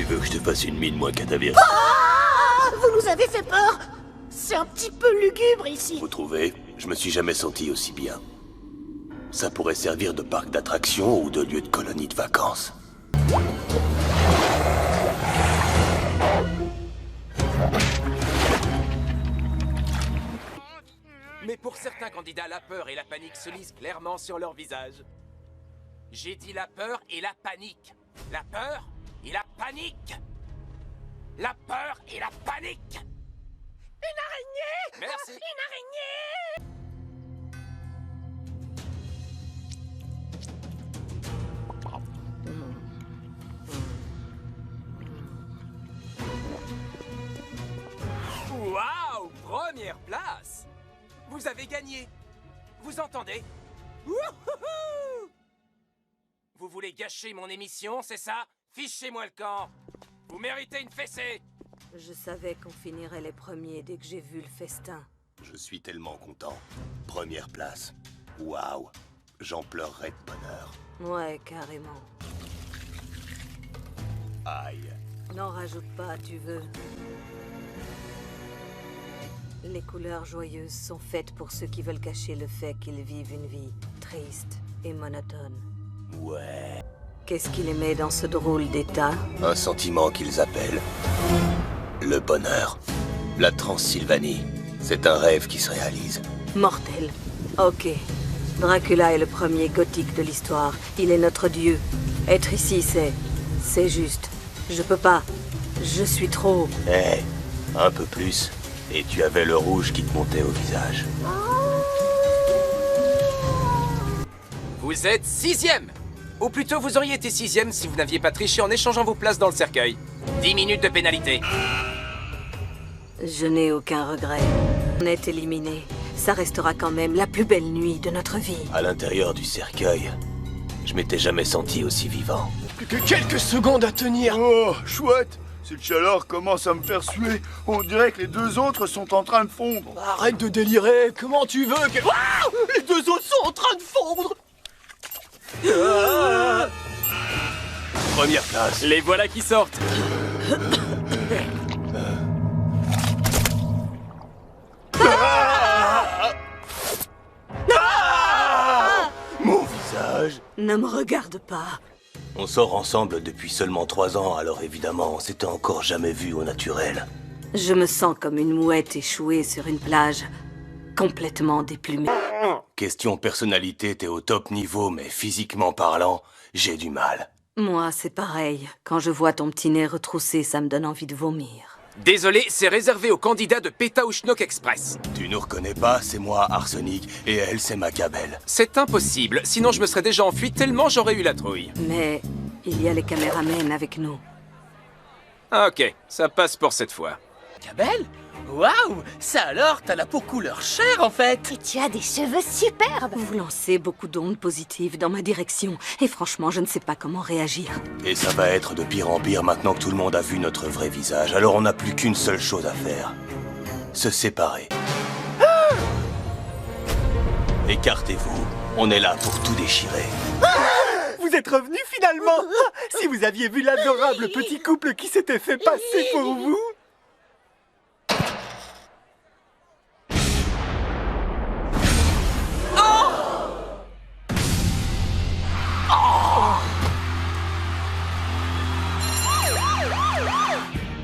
veux que je te fasse une mine moins cadavérique? Ah, vous nous avez fait peur. C'est un petit peu lugubre ici. Vous trouvez? Je me suis jamais senti aussi bien. Ça pourrait servir de parc d'attractions ou de lieu de colonie de vacances. Mais pour certains candidats, la peur et la panique se lisent clairement sur leur visage. J'ai dit la peur et la panique. La peur et la panique. La peur et la panique. Une araignée. Merci. Une araignée. Waouh! Première place! Vous avez gagné! Vous entendez? Wouhouhou! Vous voulez gâcher mon émission, c'est ça? Fichez-moi le camp! Vous méritez une fessée! Je savais qu'on finirait les premiers dès que j'ai vu le festin. Je suis tellement content. Première place. Waouh! J'en pleurerais de bonheur. Ouais, carrément. Aïe. N'en rajoute pas, tu veux. Les couleurs joyeuses sont faites pour ceux qui veulent cacher le fait qu'ils vivent une vie triste et monotone. Ouais. Qu'est-ce qui les met dans ce drôle d'état? Un sentiment qu'ils appellent le bonheur. La Transylvanie. C'est un rêve qui se réalise. Mortel. Ok. Dracula est le premier gothique de l'histoire. Il est notre dieu. Être ici, c'est juste. Je peux pas. Je suis trop... Eh, un peu plus. Et tu avais le rouge qui te montait au visage. Vous êtes 6e! Ou plutôt, vous auriez été 6e si vous n'aviez pas triché en échangeant vos places dans le cercueil. 10 minutes de pénalité. Je n'ai aucun regret. On est éliminé. Ça restera quand même la plus belle nuit de notre vie. À l'intérieur du cercueil, je m'étais jamais senti aussi vivant. Plus que quelques secondes à tenir. Oh, chouette! Cette chaleur commence à me faire suer. On dirait que les deux autres sont en train de fondre. Arrête de délirer. Comment tu veux que... Ah, les deux autres sont en train de fondre. Première place. Les voilà qui sortent. Mon visage. Ne me regarde pas. On sort ensemble depuis seulement 3 ans, alors évidemment, on s'était encore jamais vu au naturel. Je me sens comme une mouette échouée sur une plage, complètement déplumée. Question personnalité, t'es au top niveau, mais physiquement parlant, j'ai du mal. Moi, c'est pareil. Quand je vois ton petit nez retroussé, ça me donne envie de vomir. Désolé, c'est réservé aux candidats de Péta ou Schnock Express. Tu nous reconnais pas, c'est moi, Arsenic, et elle, c'est Macabelle. C'est impossible, sinon je me serais déjà enfui tellement j'aurais eu la trouille. Mais il y a les caméramens avec nous. Ok, ça passe pour cette fois. Cabelle? Waouh! Ça alors, t'as la peau couleur chair en fait! Et tu as des cheveux superbes. Vous lancez beaucoup d'ondes positives dans ma direction, et franchement, je ne sais pas comment réagir. Et ça va être de pire en pire maintenant que tout le monde a vu notre vrai visage, alors on n'a plus qu'une seule chose à faire. Se séparer. Écartez-vous, on est là pour tout déchirer. Vous êtes revenus finalement! Si vous aviez vu l'adorable petit couple qui s'était fait passer pour vous!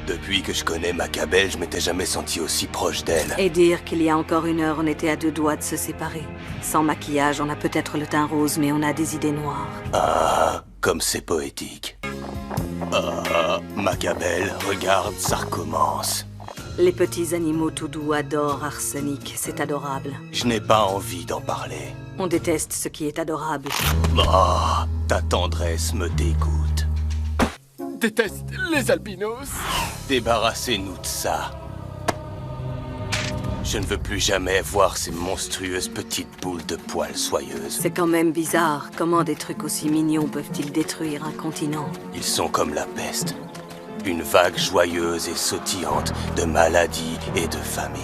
Depuis que je connais Macabelle, je m'étais jamais senti aussi proche d'elle. Et dire qu'il y a encore 1 heure, on était à 2 doigts de se séparer. Sans maquillage, on a peut-être le teint rose, mais on a des idées noires. Ah, comme c'est poétique. Ah, Macabelle, regarde, ça recommence. Les petits animaux tout doux adorent Arsenic, c'est adorable. Je n'ai pas envie d'en parler. On déteste ce qui est adorable. Ah, ta tendresse me dégoûte. Déteste les albinos! Débarrassez-nous de ça. Je ne veux plus jamais voir ces monstrueuses petites boules de poils soyeuses. C'est quand même bizarre, comment des trucs aussi mignons peuvent-ils détruire un continent? Ils sont comme la peste. Une vague joyeuse et sautillante de maladies et de famine.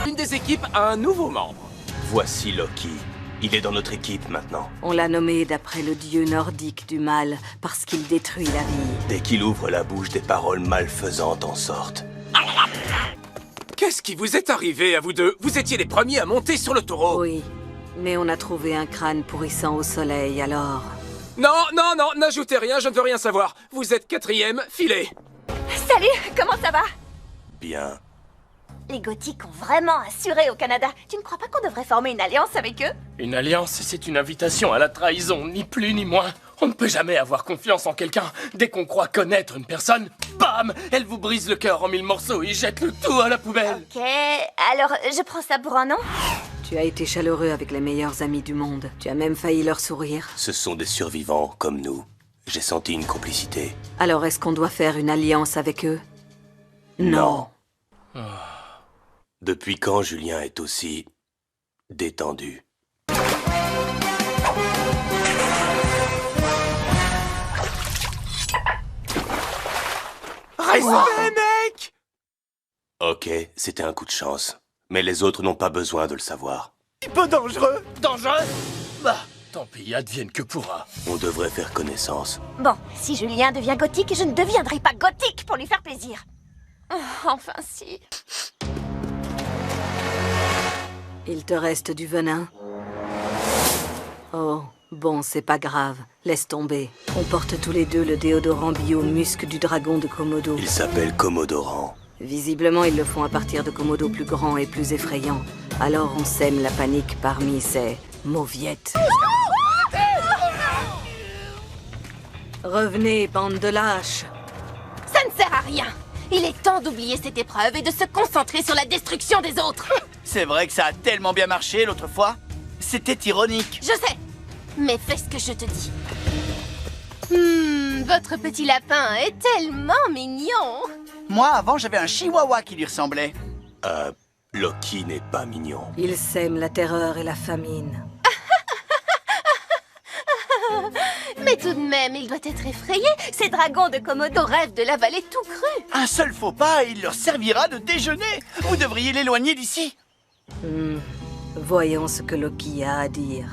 Une des équipes a un nouveau membre. Voici Loki. Il est dans notre équipe maintenant. On l'a nommé d'après le dieu nordique du mal, parce qu'il détruit la vie. Dès qu'il ouvre la bouche, des paroles malfaisantes en sortent. Qu'est-ce qui vous est arrivé à vous deux? Vous étiez les premiers à monter sur le taureau. Oui, mais on a trouvé un crâne pourrissant au soleil, alors... Non, non, non, n'ajoutez rien, je ne veux rien savoir. Vous êtes quatrième, filez. Salut, comment ça va? Bien. Les gothiques ont vraiment assuré au Canada. Tu ne crois pas qu'on devrait former une alliance avec eux? Une alliance, c'est une invitation à la trahison, ni plus ni moins. On ne peut jamais avoir confiance en quelqu'un. Dès qu'on croit connaître une personne, bam, elle vous brise le cœur en 1000 morceaux et jette le tout à la poubelle. Ok, alors je prends ça pour un non? Tu as été chaleureux avec les meilleurs amis du monde. Tu as même failli leur sourire. Ce sont des survivants comme nous. J'ai senti une complicité. Alors est-ce qu'on doit faire une alliance avec eux? Non. Depuis quand Julien est aussi détendu? Respect, mec! Ok, c'était un coup de chance. Mais les autres n'ont pas besoin de le savoir. Un peu dangereux. Dangereux? Bah, tant pis, advienne que pourra. On devrait faire connaissance. Bon, si Julien devient gothique, je ne deviendrai pas gothique pour lui faire plaisir. Oh, enfin si. Il te reste du venin? Oh, bon, c'est pas grave. Laisse tomber. On porte tous les deux le déodorant bio musc du dragon de Komodo. Il s'appelle Commodorant. Visiblement, ils le font à partir de Komodo plus grands et plus effrayants. Alors on sème la panique parmi ces mauviettes. Revenez, bande de lâches. Ça ne sert à rien. Il est temps d'oublier cette épreuve et de se concentrer sur la destruction des autres. C'est vrai que ça a tellement bien marché l'autre fois. C'était ironique. Je sais, mais fais ce que je te dis. Votre petit lapin est tellement mignon. Moi, avant, j'avais un chihuahua qui lui ressemblait. Loki n'est pas mignon. Il sème la terreur et la famine. Mais tout de même, il doit être effrayé. Ces dragons de Komodo rêvent de l'avaler tout cru. Un seul faux pas et il leur servira de déjeuner. Vous devriez l'éloigner d'ici. Voyons ce que Loki a à dire.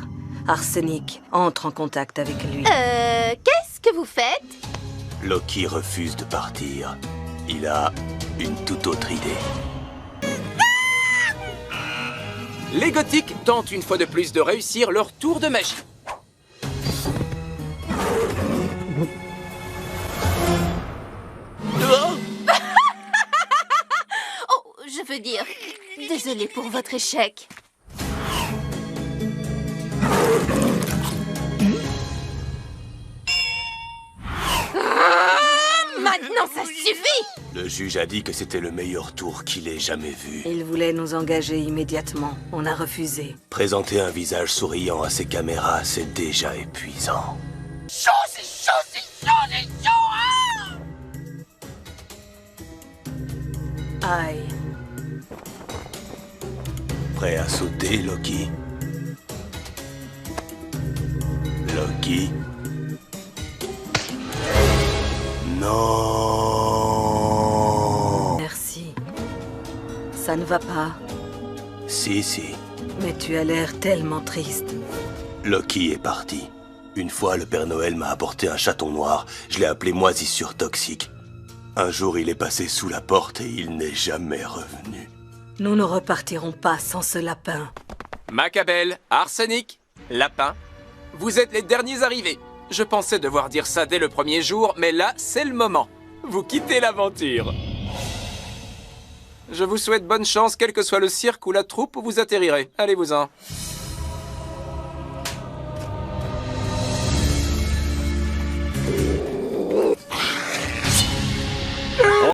Arsenic, entre en contact avec lui. Qu'est-ce que vous faites? Loki refuse de partir. Il a une toute autre idée. Les gothiques tentent une fois de plus de réussir leur tour de magie. Oh, je veux dire, désolé pour votre échec. Maintenant, ça suffit! Le juge a dit que c'était le meilleur tour qu'il ait jamais vu. Il voulait nous engager immédiatement. On a refusé. Présenter un visage souriant à ses caméras, c'est déjà épuisant. Aïe. Prêt à sauter, Loki? Loki? Non! Merci. Ça ne va pas. Si, si. Mais tu as l'air tellement triste. Loki est parti. Une fois, le Père Noël m'a apporté un chaton noir. Je l'ai appelé moisissure toxique. Un jour, il est passé sous la porte et il n'est jamais revenu. Nous ne repartirons pas sans ce lapin. Macabelle, Arsenic, Lapin, vous êtes les derniers arrivés. Je pensais devoir dire ça dès le premier jour, mais là, c'est le moment. Vous quittez l'aventure. Je vous souhaite bonne chance, quel que soit le cirque ou la troupe où vous atterrirez. Allez-vous-en.